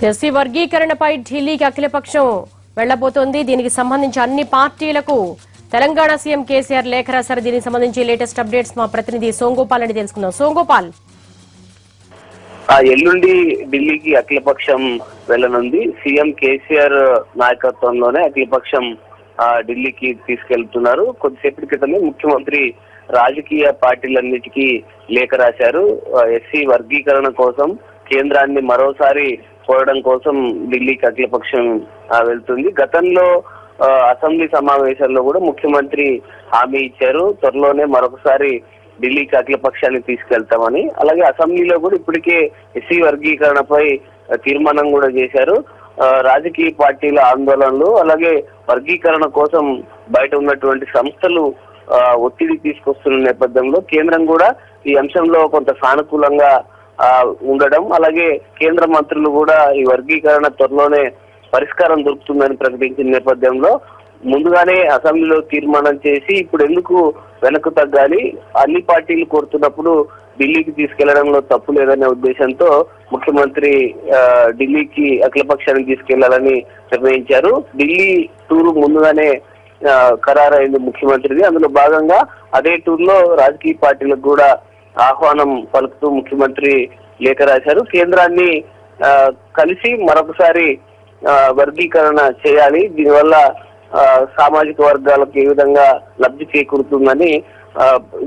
SC వర్గీకరణపై ఢిల్లీకి అఖిలపక్షం వెళ్లబోతోంది. దీనికి సంబంధించి అన్ని పార్టీలకు తెలంగాణ సీఎం కేసీఆర్ లేఖ రాశారు. దీనికి సంబంధించి లేటెస్ట్ అప్డేట్స్ మా ప్రతినిధి సోంగోపాల్ అని తెలుసుకుందాం. సోంగోపాల్, ఎల్లుండి ఢిల్లీకి అఖిలపక్షం వెళ్లనుంది. సీఎం కేసీఆర్ నాయకత్వంలోనే అఖిలపక్షం ఢిల్లీకి తీసుకెళ్తున్నారు. కొద్దిసేపటి క్రితమే ముఖ్యమంత్రి రాజకీయ పార్టీలన్నిటికీ లేఖ రాశారు. ఎస్సీ వర్గీకరణ కోసం కేంద్రాన్ని మరోసారి కోరడం కోసం ఢిల్లీకి అఖిలపక్షం వెళ్తుంది. గతంలో అసెంబ్లీ సమావేశాల్లో కూడా ముఖ్యమంత్రి హామీ ఇచ్చారు, త్వరలోనే మరొకసారి ఢిల్లీకి అఖిలపక్షాన్ని తీసుకెళ్తామని. అలాగే అసెంబ్లీలో కూడా ఇప్పటికే ఎస్సీ వర్గీకరణపై తీర్మానం కూడా చేశారు. రాజకీయ పార్టీల ఆందోళనలు, అలాగే వర్గీకరణ కోసం బయట ఉన్నటువంటి సంస్థలు ఒత్తిడి తీసుకొస్తున్న నేపథ్యంలో కేంద్రం కూడా ఈ అంశంలో కొంత సానుకూలంగా ఉండడం, అలాగే కేంద్ర మంత్రులు కూడా ఈ వర్గీకరణ త్వరలోనే పరిష్కారం దొరుకుతుందని ప్రకటించిన నేపథ్యంలో ముందుగానే అసెంబ్లీలో తీర్మానం చేసి ఇప్పుడు ఎందుకు వెనక్కు తగ్గాలి, అన్ని పార్టీలు కోరుతున్నప్పుడు ఢిల్లీకి తీసుకెళ్లడంలో తప్పు లేదనే ఉద్దేశంతో ముఖ్యమంత్రి ఢిల్లీకి అఖిలపక్షానికి తీసుకెళ్లాలని నిర్ణయించారు. ఢిల్లీ టూరు ముందుగానే ఖరారైంది ముఖ్యమంత్రిది. అందులో భాగంగా అదే టూర్ లో రాజకీయ పార్టీలకు కూడా ఆహ్వానం పలుకుతూ ముఖ్యమంత్రి లేఖ రాశారు. కేంద్రాన్ని కలిసి మరొకసారి వర్గీకరణ చేయాలి, దీనివల్ల సామాజిక వర్గాలకు ఏ విధంగా లబ్ధి చేకూరుతుందని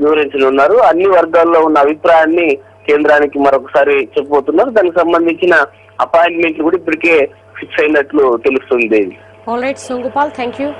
వివరించనున్నారు. అన్ని వర్గాల్లో ఉన్న అభిప్రాయాన్ని కేంద్రానికి మరొకసారి చెప్పబోతున్నారు. దానికి సంబంధించిన అపాయింట్మెంట్లు కూడా ఇప్పటికే ఫిక్స్ అయినట్లు తెలుస్తుంది. ఆల్ రైట్ సోంగోపాల్, థ్యాంక్ యూ.